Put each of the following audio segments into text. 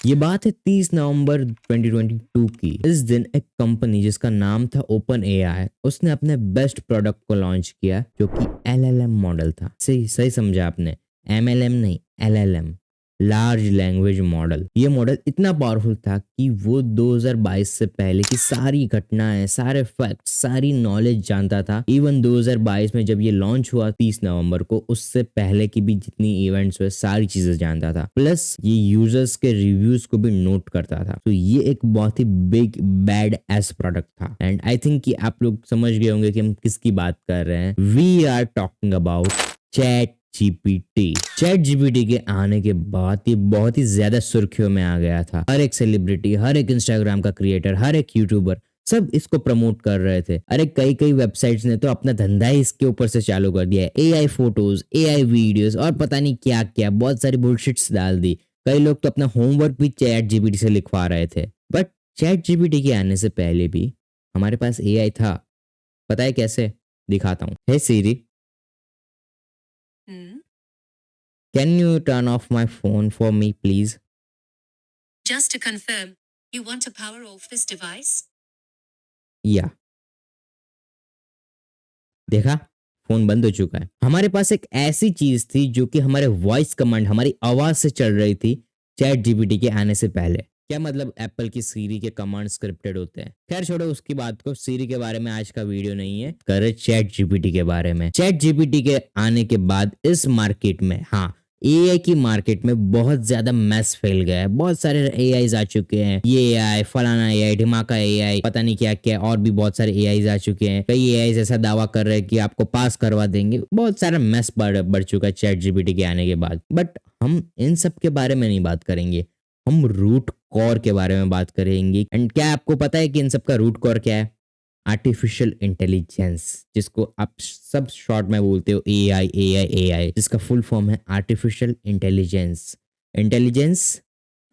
ये बात है 30 नवंबर 2022 की। इस दिन एक कंपनी जिसका नाम था ओपन एआई, उसने अपने बेस्ट प्रोडक्ट को लॉन्च किया जो कि एलएलएम मॉडल था। सही सही समझा आपने, एमएलएम नहीं, एलएलएम, लार्ज लैंग्वेज मॉडल। ये मॉडल इतना पावरफुल था कि वो 2022 से पहले की सारी घटनाएं, सारे फैक्ट्स, सारी नॉलेज जानता था। इवन 2022 में जब ये लॉन्च हुआ 30 नवंबर को, उससे पहले की भी जितनी इवेंट्स हुए सारी चीजें जानता था। प्लस ये यूजर्स के रिव्यूज को भी नोट करता था। तो ये एक बहुत ही बिग बैड एस प्रोडक्ट था। एंड आई थिंक कि आप लोग समझ गए होंगे कि हम किसकी बात कर रहे हैं। We are talking about ChatGPT. ChatGPT के आने के बाद ये बहुत ही ज्यादा सुर्खियों में आ गया था। हर एक सेलिब्रिटी, हर एक इंस्टाग्राम का क्रिएटर, हर एक यूट्यूबर, सब इसको प्रमोट कर रहे थे। अरे कई कई वेबसाइट्स ने तो अपना धंधा ही इसके ऊपर से चालू कर दिया है। एआई फोटोज, एआई वीडियोस और पता नहीं क्या क्या बहुत सारी बुलशिट्स डाल दी। कई लोग तो अपना होमवर्क भी चैट जीपीटी से लिखवा रहे थे। बट चैट जीपीटी के आने से पहले भी हमारे पास एआई था। पता है कैसे? दिखाता हूँ। हे सीरी, can you turn off my phone for me please? Just to confirm, you want to power off this device? या देखा, फोन बंद हो चुका है। हमारे पास एक ऐसी चीज थी जो कि हमारे वॉइस कमांड, हमारी आवाज से चल रही थी चैट जीपीटी के आने से पहले। क्या मतलब एप्पल की सीरी के कमांड स्क्रिप्टेड होते हैं? खैर छोड़ो उसकी बात को, सीरी के बारे में आज का वीडियो नहीं है, कर रहे चैट जीपीटी के बारे में। चैट जीपीटी के आने के बाद इस मार्केट में, हाँ, एआई की मार्केट में बहुत ज्यादा मैस फैल गया है। बहुत सारे एआईज आ चुके हैं। ये एआई, फलाना एआई, ढिमाका एआई, पता नहीं क्या क्या, और भी बहुत सारे एआईज आ चुके हैं। कई एआईज ऐसा दावा कर रहे हैं कि आपको पास करवा देंगे। बहुत सारा मैस बढ़ चुका है चैट जीपीटी के आने के बाद। बट हम इन सब के बारे में नहीं बात करेंगे, हम रूट कॉर के बारे में बात करेंगे। एंड क्या आपको पता है कि इन सब का रूट कॉर क्या है? आर्टिफिशियल इंटेलिजेंस, जिसको आप सब शॉर्ट में बोलते हो एआई एआई एआई, जिसका फुल फॉर्म है artificial intelligence. Intelligence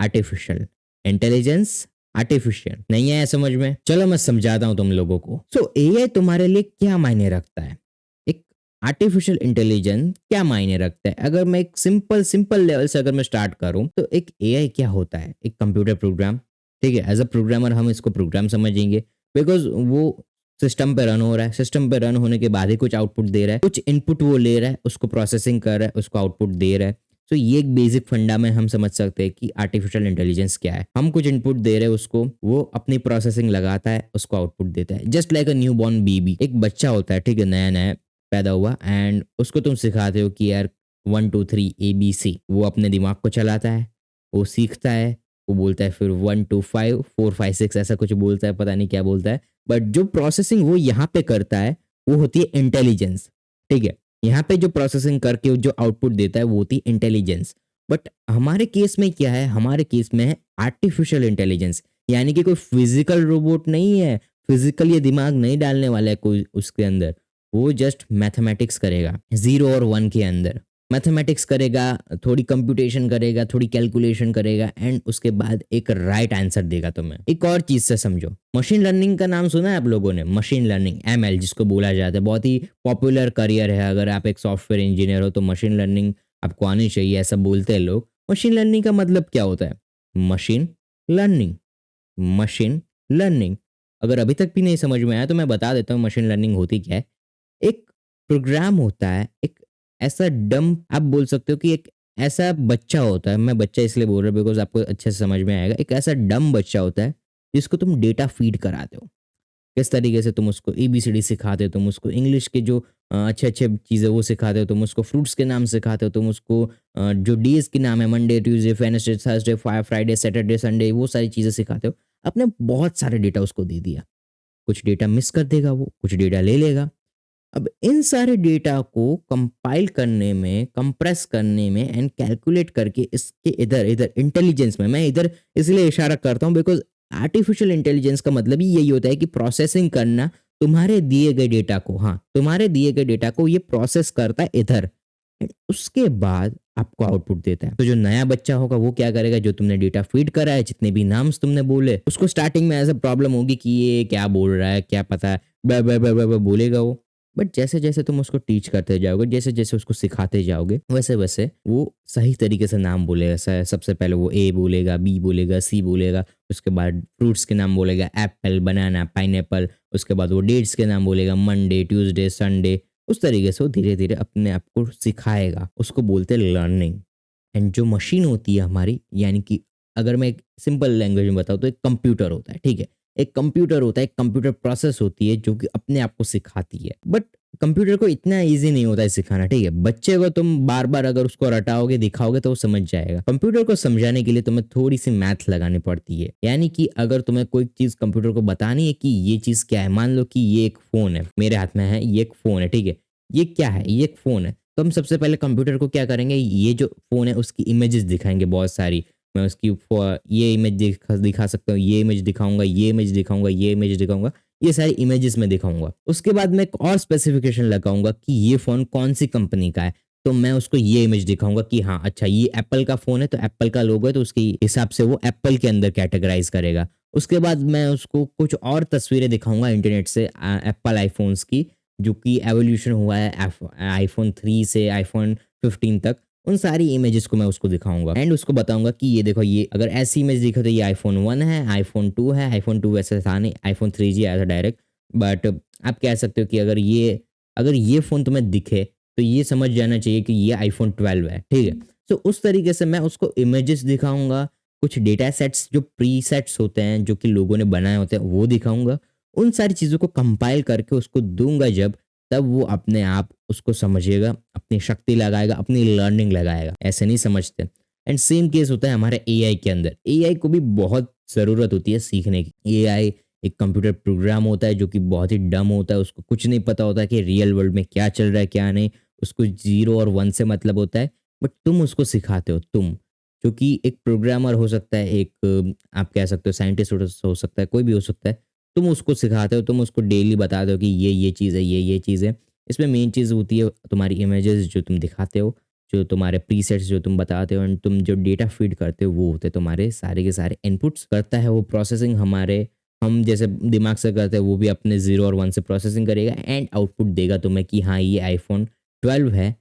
artificial, intelligence artificial. नहीं है समझ में? चलो मैं समझाता हूं तुम लोगों को। सो एआई तुम्हारे लिए क्या मायने रखता है? एक आर्टिफिशियल इंटेलिजेंस क्या मायने रखता है? अगर मैं एक सिंपल लेवल से अगर मैं स्टार्ट करूं तो एक एआई क्या होता है? एक कंप्यूटर प्रोग्राम। ठीक है, एज अ प्रोग्रामर हम इसको प्रोग्राम समझेंगे, बिकॉज वो सिस्टम पे रन हो रहा है। सिस्टम पे रन होने के बाद ही कुछ आउटपुट दे रहा है, कुछ इनपुट वो ले रहा है, उसको प्रोसेसिंग कर रहा है, उसको आउटपुट दे रहा है। तो ये एक बेसिक फंडा में हम समझ सकते हैं कि आर्टिफिशियल इंटेलिजेंस क्या है। हम कुछ इनपुट दे रहे हैं उसको, वो अपनी प्रोसेसिंग लगाता है, उसको आउटपुट देता है। Just like a new born baby, एक बच्चा होता है, ठीक है, नया नया पैदा हुआ, एंड उसको तुम सिखाते हो कि यार 1 2 3 ABC, वो अपने दिमाग को चलाता है, वो सीखता है, वो बोलता है, फिर 1 2 5 4 5 6 ऐसा कुछ बोलता है, पता नहीं क्या बोलता है। बट जो प्रोसेसिंग वो यहाँ पे करता है वो होती है इंटेलिजेंस। ठीक है, यहाँ पे जो प्रोसेसिंग करके जो आउटपुट देता है वो होती है इंटेलिजेंस। बट हमारे केस में क्या है? हमारे केस में है आर्टिफिशियल इंटेलिजेंस, यानी कि कोई फिजिकल रोबोट नहीं है, फिजिकल ये दिमाग नहीं डालने वाला है कोई उसके अंदर। वो जस्ट मैथमेटिक्स करेगा, 0 और 1 के अंदर मैथमेटिक्स करेगा, थोड़ी कंप्यूटेशन करेगा, थोड़ी कैलकुलेशन करेगा, एंड उसके बाद एक राइट आंसर देगा तुम्हें। एक और चीज से समझो, मशीन लर्निंग का नाम सुना है आप लोगों ने? मशीन लर्निंग, एमएल जिसको बोला जाता है, बहुत ही पॉपुलर करियर है। अगर आप एक सॉफ्टवेयर इंजीनियर हो तो मशीन लर्निंग आपको आनी चाहिए, ऐसा बोलते हैं लोग। मशीन लर्निंग का मतलब क्या होता है? Machine learning, machine learning. अगर अभी तक भी नहीं समझ में आया तो मैं बता देता हूँ मशीन लर्निंग होती क्या है। एक प्रोग्राम होता है, एक ऐसा डम, आप बोल सकते हो कि एक ऐसा बच्चा होता है, मैं बच्चा इसलिए बोल रहा हूँ बिकॉज आपको अच्छे से समझ में आएगा। एक ऐसा डम बच्चा होता है जिसको तुम डेटा फीड कराते हो। किस तरीके से? तुम उसको एबीसीडी सिखाते हो, तुम उसको इंग्लिश के जो अच्छे अच्छे चीज़ें वो सिखाते हो, तुम उसको फ्रूट्स के नाम सिखाते हो, तुम उसको जो डेज के नाम है, Monday Tuesday Wednesday Thursday Friday Saturday Sunday, वो सारी चीज़ें सिखाते हो। आपने बहुत सारे डेटा उसको दे दिया, कुछ डेटा मिस कर देगा वो, कुछ डेटा ले लेगा। अब इन सारे डेटा को कंपाइल करने में, कंप्रेस करने में एंड कैलकुलेट करके इसके इधर इधर इंटेलिजेंस में, मैं इधर इसलिए इशारा करता हूं बिकॉज आर्टिफिशियल इंटेलिजेंस का मतलब ही यही होता है कि प्रोसेसिंग करना तुम्हारे दिए गए डेटा को, हाँ, तुम्हारे दिए गए डेटा को ये प्रोसेस करता है इधर, and उसके बाद आपको आउटपुट देता है। तो जो नया बच्चा होगा वो क्या करेगा? जो तुमने डेटा फीड करा है, जितने भी नाम्स तुमने बोले, उसको स्टार्टिंग में ऐसा प्रॉब्लम होगी कि ये क्या बोल रहा है, क्या पता है, बोलेगा वो। बट जैसे-जैसे तुम उसको टीच करते जाओगे, जैसे-जैसे उसको सिखाते जाओगे, वैसे-वैसे वो सही तरीके से नाम बोलेगा। स सबसे पहले वो ए बोलेगा, बी बोलेगा, सी बोलेगा, उसके बाद फ्रूट्स के नाम बोलेगा, एप्पल, बनाना, पाइनएप्पल, उसके बाद वो डेट्स के नाम बोलेगा, मंडे, ट्यूसडे, संडे। उस तरीके से वो धीरे-धीरे अपने आप को सिखाएगा। उसको बोलते हैं लर्निंग। एंड जो मशीन होती है हमारी, यानी कि अगर मैं एक सिंपल लैंग्वेज में बताऊँ तो एक कंप्यूटर होता है, ठीक है? एक कंप्यूटर होता है, एक कंप्यूटर प्रोसेस होती है जो कि अपने आप को सिखाती है। बट कंप्यूटर को इतना ईज़ी नहीं होता है सिखाना, ठीक है? बच्चे को तुम बार-बार अगर उसको रटाओगे, दिखाओगे तो वो समझ जाएगा। कंप्यूटर को समझाने के लिए तुम्हें थोड़ी-सी मैथ लगानी पड़ती है। यानी कि अगर तुम्हें कोई चीज़ कंप्यूटर को बतानी है कि ये चीज़ क्या है, मान लो कि ये एक फ़ोन है, मेरे हाथ में है, ये एक फ़ोन है, ठीक है? ये क्या है? ये एक फ़ोन है। तो हम सबसे पहले कंप्यूटर को क्या करेंगे, ये जो फ़ोन है उसकी इमेजेस दिखाएँगे बहुत सारी। मैं उसकी ये इमेज दिखा सकता हूँ, ये इमेज दिखाऊँगा, ये इमेज दिखाऊँगा, ये इमेज दिखाऊँगा, ये सारी इमेजेस मैं दिखाऊँगा। उसके बाद मैं एक और स्पेसिफिकेशन लगाऊँगा कि ये फ़ोन कौन-सी कंपनी का है। तो मैं उसको ये इमेज दिखाऊँगा कि हाँ, अच्छा ये एप्पल का फ़ोन है तो एप्पल का लोगो है तो उसके हिसाब से वो एप्पल के अंदर कैटेगराइज़ करेगा। उसके बाद मैं उसको कुछ और तस्वीरें दिखाऊँगा इंटरनेट से एप्पल आईफ़ोन्स की, जो कि एवोल्यूशन हुआ है आईफ़ोन 3 से आईफ़ोन 15 तक। उन सारी इमेजेस को मैं उसको दिखाऊँगा एंड उसको बताऊँगा कि ये देखो, ये अगर ऐसी इमेज दिखे तो ये आईफ़ोन 1 है, आईफ़ोन 2 है, आईफ़ोन 2 वैसे था नहीं, आईफ़ोन 3G आया था डायरेक्ट। बट आप कह सकते हो कि अगर ये फ़ोन तुम्हें दिखे तो ये समझ जाना चाहिए कि ये आईफ़ोन 12 है, ठीक है? तो उस तरीके से मैं उसको इमेजेस दिखाऊँगा, कुछ डेटा सेट्स जो प्रीसेट्स होते हैं, जो कि लोगों ने बनाए होते हैं, वो दिखाऊँगा। उन सारी चीज़ों को कंपाइल करके उसको दूँगा जब, तब वो अपने आप उसको समझेगा, अपनी शक्ति लगाएगा, अपनी लर्निंग लगाएगा। ऐसे नहीं समझते। एंड सेम केस होता है हमारे एआई के अंदर। एआई को भी बहुत ज़रूरत होती है सीखने की। एआई एक कंप्यूटर प्रोग्राम होता है जो कि बहुत ही डम्ब होता है, उसको कुछ नहीं पता होता है कि रियल वर्ल्ड में क्या चल रहा है, क्या नहीं। उसको 0 और 1 से मतलब होता है, बट तुम उसको सिखाते हो, तुम। जो कि एक प्रोग्रामर हो सकता है, एक आप कह सकते हो साइंटिस्ट हो सकता है, कोई भी हो सकता है। तुम उसको सिखाते हो, तुम उसको डेली बताते हो कि ये चीज़ है, ये चीज़ है। इसमें मेन चीज़ होती है तुम्हारी इमेजेस जो तुम दिखाते हो, जो तुम्हारे प्रीसेट्स जो तुम बताते हो, एंड तुम जो डेटा फीड करते हो वो होते हैं तुम्हारे सारे के सारे इनपुट्स। करता है वो प्रोसेसिंग हमारे, हम जैसे दिमाग से करते हैं वो भी अपने 0 और 1 से प्रोसेसिंग करेगा एंड आउटपुट देगा तुम्हें कि हाँ, ये आईफ़ोन 12 है,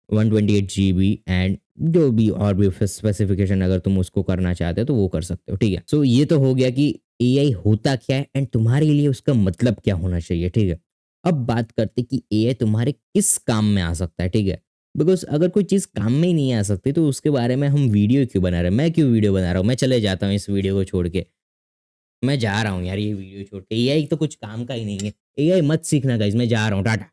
128 जीबी एंड जो भी और भी स्पेसिफिकेशन अगर तुम उसको करना चाहते हो तो वो कर सकते हो, ठीक है? सो ये तो हो गया कि एआई होता क्या है एंड तुम्हारे लिए उसका मतलब क्या होना चाहिए, ठीक है? अब बात करते हैं कि एआई तुम्हारे किस काम में आ सकता है, ठीक है? बिकॉज़ अगर कोई चीज़ काम में ही नहीं आ सकती तो उसके बारे में हम वीडियो क्यों बना रहे हैं? मैं क्यों वीडियो बना रहा हूँ? मैं चले जाता हूँ इस वीडियो को छोड़ के। मैं जा रहा हूँ यार ये वीडियो छोड़ के। एआई तो कुछ काम का ही नहीं है। एआई मत सीखना गाइज़, मैं जा रहा हूँ, टाटा।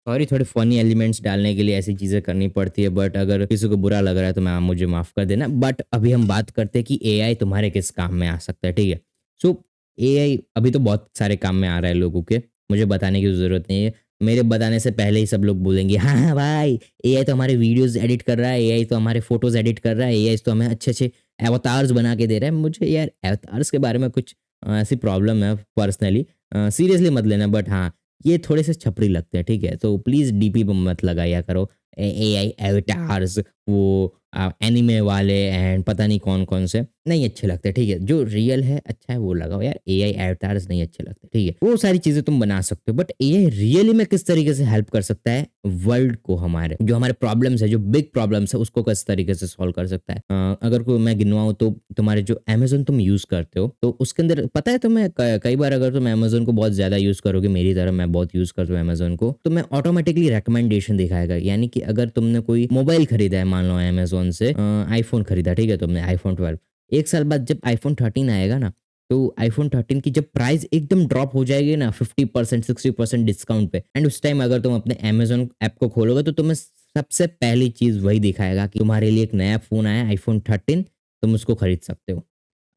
सॉरी, थोड़े फ़नी एलिमेंट्स डालने के लिए ऐसी चीज़ें करनी पड़ती है, बट अगर किसी को बुरा लग रहा है तो मैं मुझे माफ़ कर देना। बट अभी हम बात करते हैं कि एआई तुम्हारे किस काम में आ सकता है, ठीक है? सो एआई अभी तो बहुत सारे काम में आ रहा है लोगों के, मुझे बताने की ज़रूरत नहीं है। मेरे बताने से पहले ही सब लोग बोलेंगे, "हाँ, हाँ भाई, एआई तो हमारे वीडियोज़ एडिट कर रहा है, एआई तो हमारे फ़ोटोज़ एडिट कर रहा है, एआई तो हमें अच्छे-अच्छे अवतार्स बना के दे रहा है।" मुझे यार अवतार्स के बारे में कुछ ऐसी प्रॉब्लम है पर्सनली, सीरियसली मत लेना, बट हाँ, ये थोड़े से छपरी लगते हैं, ठीक है? तो प्लीज़ डीपी पे मत लगाया करो। एआई अवतार्स, वो एनीमे वाले एंड पता नहीं कौन-कौन से, नहीं अच्छे लगते, ठीक है? जो रियल है, अच्छा है वो लगाओ यार, एआई अवतार्स नहीं अच्छे लगते, ठीक है? वो सारी चीज़ें तुम बना सकते हो, बट एआई रियली में किस तरीके से हेल्प कर सकता है वर्ल्ड को, हमारे जो हमारे प्रॉब्लम्स है, जो बिग प्रॉब्लम्स है, उसको किस तरीके से सॉल्व कर सकता है। अगर कोई मैं गिनवाऊँ तो तुम्हारे जो अमेज़न तुम यूज़ करते हो, तो उसके अंदर पता है तुम्हें, कई बार अगर तुम अमेज़न को बहुत ज़्यादा यूज़ करोगे, मेरी तरह मैं बहुत यूज़ करता हूँ अमेज़न को, तो मैं ऑटोमेटिकली रिकमेंडेशन दिखाएगा। यानी कि अगर तुमने कोई मोबाइल खरीदा है, मान लो अमेज़न से आईफ़ोन खरीदा, ठीक है? तुमने आईफ़ोन 12, 1 साल बाद जब आईफ़ोन 13 आएगा ना, तो आईफ़ोन 13 की जब प्राइस एकदम ड्रॉप हो जाएगी ना 50% 60% डिस्काउंट पे, एंड उस टाइम अगर तुम अपने अमेज़न ऐप को खोलोगे तो तुम्हें सबसे पहली चीज़ वही दिखाएगा कि तुम्हारे लिए एक नया फ़ोन आया है आईफ़ोन 13, तुम उसको खरीद सकते हो।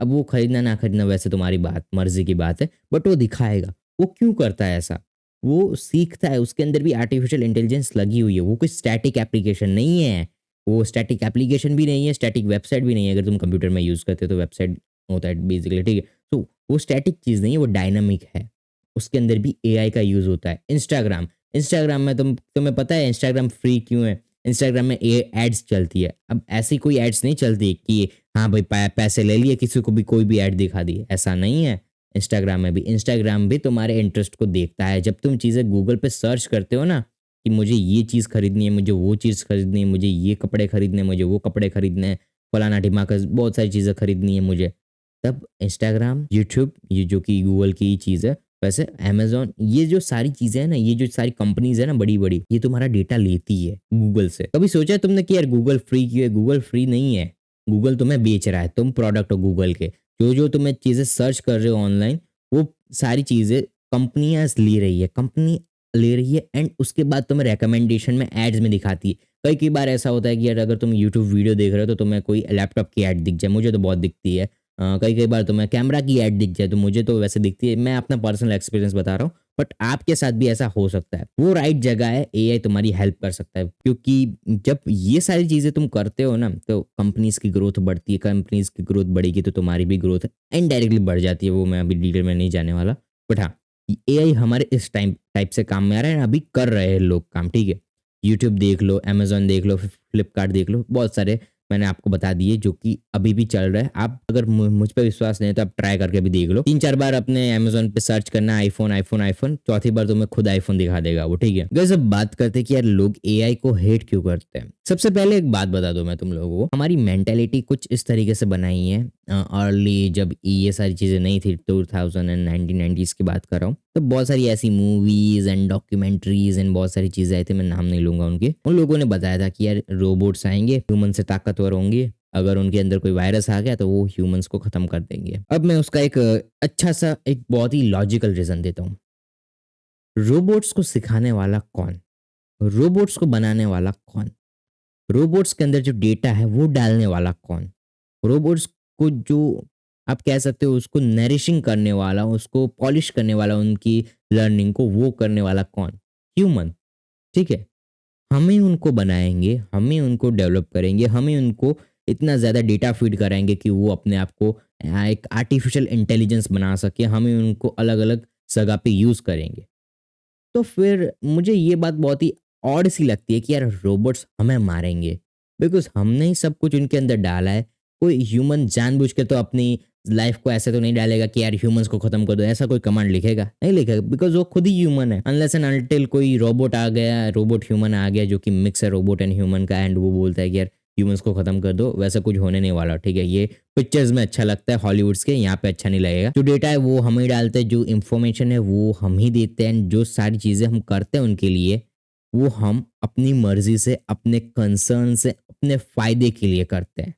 अब वो खरीदना ना खरीदना वैसे तुम्हारी मर्ज़ी की बात है, बट वो दिखाएगा। वो क्यों करता है ऐसा? वो सीखता है, उसके अंदर भी आर्टिफ़िशियल इंटेलिजेंस लगी हुई है। वो कोई स्टैटिक एप्लीकेशन नहीं है। वो स्टैटिक एप्लीकेशन भी नहीं है, स्टैटिक वेबसाइट भी नहीं है। अगर तुम कंप्यूटर में यूज़ करते हो तो वेबसाइट होता है बेसिकली, ठीक है? तो वो स्टैटिक चीज़ नहीं है, वो डायनामिक है। उसके अंदर भी एआई का यूज़ होता है। इंस्टाग्राम में तुम्हें पता है इंस्टाग्राम फ्री क्यों है? इंस्टाग्राम में एड्स चलती है। अब ऐसी कोई एड्स नहीं चलती कि हाँ भाई पैसे ले लिए, किसी को भी कोई भी ऐड दिखा दी, ऐसा नहीं है। इंस्टाग्राम में भी। इंस्टाग्राम भी तुम्हारे इंटरेस्ट को देखता है। जब तुम चीज़ें गूगल पे सर्च करते हो ना कि मुझे ये चीज़ खरीदनी है, मुझे वो चीज़ खरीदनी है, मुझे ये कपड़े खरीदने हैं, मुझे वो कपड़े खरीदने हैं, फलाना ढिमाका बहुत सारी चीज़ें खरीदनी है मुझे, तब इंस्टाग्राम, यूट्यूब, ये जो कि गूगल की ही चीज़ है, वैसे अमेज़न, ये जो सारी चीज़ें हैं ना, ये जो सारी कंपनीज़ है ना बड़ी-बड़ी, ये तुम्हारा डेटा लेती है गूगल से। कभी सोचा है तुमने कि यार गूगल फ्री क्यों है? गूगल फ्री नहीं है। गूगल तुम्हें बेच रहा है, तुम प्रोडक्ट हो गूगल के। जो-जो तुम्हें चीज़ें सर्च कर रहे हो ऑनलाइन, वो सारी चीज़ें कंपनियाँ ले रही है। कंपनी ले रही है एंड उसके बाद तुम्हें रिकमेंडेशन में एड्स में दिखाती है। कई-कई बार ऐसा होता है कि यार अगर तुम यूट्यूब वीडियो देख रहे हो तो तुम्हें कोई लैपटॉप की ऐड दिख जाए, मुझे तो बहुत दिखती है। कई-कई बार तुम्हें कैमरा की ऐड दिख जाए तो मुझे तो वैसे दिखती है। मैं अपना पर्सनल एक्सपीरियंस बता रहा हूँ, बट आपके साथ भी ऐसा हो सकता है। वो राइट जगह है, एआई तुम्हारी हेल्प कर सकता है, क्योंकि जब ये सारी चीज़ें तुम करते हो ना तो कंपनीज़ की ग्रोथ बढ़ती है, कंपनीज़ की ग्रोथ बढ़ेगी तो तुम्हारी भी ग्रोथ इनडायरेक्टली बढ़ जाती है, वो मैं अभी डिटेल में नहीं जाने वाला। बट हाँ, एआई हमारे इस टाइप से काम में आ रहा है, अभी कर रहे हैं लोग काम, ठीक है? यूट्यूब देख लो, अमेज़न देख लो, फ्लिपकार्ट देख लो, बहुत सारे मैंने आपको बता दिए जो कि अभी भी चल रहा है। आप अगर मुझ पे विश्वास नहीं है तो आप ट्राई करके भी देख लो। 3-4 बार अपने अमेज़न पे सर्च करना आईफ़ोन, आईफ़ोन, आईफ़ोन, चौथी बार तुम्हें खुद आईफ़ोन दिखा देगा वो, ठीक है? गाइस अब बात करते हैं कि यार लोग एआई को हेट क्यों करते हैं? सबसे पहले एक बात बता दूँ मैं तुम लोगों को, हमारी मेंटालिटी कुछ इस तरीके से बनाई है अर्ली जब ये सारी चीज़ें नहीं थी 2000 एंड 1990s की बात कर रहा हूँ। तो बहुत सारी ऐसी मूवीज़ एंड डॉक्यूमेंट्रीज़ एंड बहुत सारी चीज़ें आई थी, मैं नाम नहीं लूँगा उनके। उन लोगों ने बताया था कि यार रोबोट्स आएँगे, ह्यूमन से ताकतवर होंगे, अगर उनके अंदर कोई वायरस आ गया तो वो ह्यूमन्स को खत्म कर देंगे। अब मैं उसका एक अच्छा-सा एक बहुत ही लॉजिकल रीज़न देता हूँ। रोबोट्स को सिखाने वाला कौन? रोबोट्स को बनाने वाला कौन? रोबोट्स के अंदर जो डेटा है वो डालने वाला कौन? रोबोट्स को जो आप कह सकते हो उसको नरिशिंग करने वाला, उसको पॉलिश करने वाला, उनकी लर्निंग को वो करने वाला कौन? ह्यूमन, ठीक है? हम ही उनको बनाएँगे, हम ही उनको डेवलप करेंगे, हम ही उनको इतना ज़्यादा डेटा फीड कराएँगे कि वो अपने आप को एक आर्टिफ़िशियल इंटेलिजेंस बना सके, हम ही उनको अलग-अलग जगह पे यूज़ करेंगे। तो फिर मुझे ये बात बहुत ही ऑड सी लगती है कि यार रोबोट्स हमें मारेंगे बिकॉज़ हमने ही सब कुछ उनके अंदर डाला है। कोई ह्यूमन जानबूझ के तो अपनी लाइफ़ को ऐसे तो नहीं डालेगा कि यार ह्यूमन्स को खत्म कर दो, ऐसा कोई कमांड लिखेगा? नहीं लिखेगा बिकॉज़ वो खुद ही ह्यूमन है। अनलेस एंड अनटिल कोई रोबोट आ गया, रोबोट ह्यूमन आ गया जो कि मिक्स है रोबोट एंड ह्यूमन का एंड वो बोलता है कि यार ह्यूमन्स को खत्म कर दो, वैसा कुछ होने नहीं वाला, ठीक है? ये पिक्चर्स में अच्छा लगता है हॉलीवुड्स के, यहाँ पे अच्छा नहीं लगेगा। जो डेटा है वो हम ही डालते हैं, जो इन्फॉर्मेशन है वो हम ही देते हैं, जो सारी चीज़ें हम करते हैं उनके लिए, वो हम अपनी मर्ज़ी से, अपने कंसर्न से, अपने फ़ायदे के लिए करते हैं।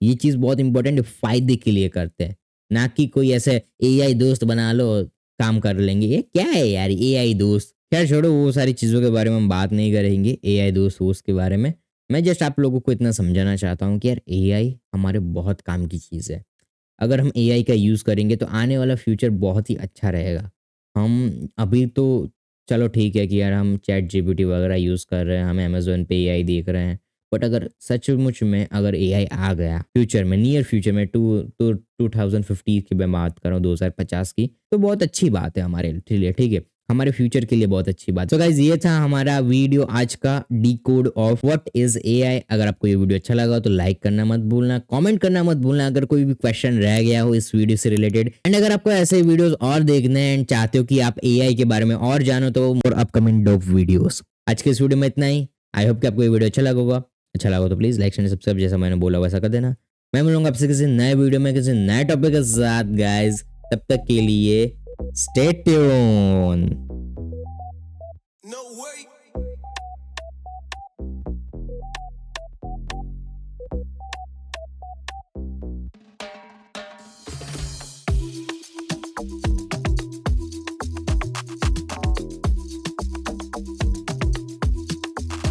ये चीज़ बहुत इम्पोर्टेंट है, फ़ायदे के लिए करते हैं, ना कि कोई ऐसे एआई दोस्त बना लो, काम कर लेंगे। ये क्या है यार एआई दोस्त? ख़ैर छोड़ो वो सारी चीज़ों के बारे में हम बात नहीं करेंगे, एआई दोस्त-वोस्त के बारे में। मैं जस्ट आप लोगों को इतना समझाना चाहता हूँ कि यार एआई हमारे बहुत काम की चीज़ है। अगर हम एआई का यूज़ करेंगे तो आने वाला फ्यूचर बहुत ही अच्छा रहेगा। हम अभी तो चलो ठीक है कि यार हम चैट जीपीटी वगैरह यूज़ कर रहे हैं, हम अमेज़न पे एआई देख रहे हैं। बट अगर सचमुच में अगर एआई आ गया फ्यूचर में, नियर फ्यूचर में 2050 की मैं बात कर रहा हूँ, 2050 की, तो बहुत अच्छी बात है हमारे लिए, ठीक है? हमारे फ्यूचर के लिए बहुत अच्छी बात। तो गाइज़ ये था हमारा वीडियो आज का decode of what is AI. अगर आपको ये वीडियो अच्छा लगा हो तो लाइक करना मत भूलना, कमेंट करना मत भूलना अगर कोई भी क्वेश्चन रह गया हो इस वीडियो से रिलेटेड। एंड अगर आपको ऐसे वीडियोस और देखने हैं एंड चाहते हो कि आप एआई के बारे में और जानो तो मोर अपकमिंग डॉप वीडियोस। आज के इस वीडियो में इतना ही। आई होप कि आपको ये वीडियो अच्छा लगा होगा। अच्छा लगा हो तो प्लीज़ लाइक, शेयर, सब्सक्राइब जैसा मैंने बोला वैसा कर देना। मैं मिलूँगा आपसे किसी नए वीडियो में किसी नए टॉपिक के साथ गाइज़। तब तक के लिए स्टे ट्यून्ड।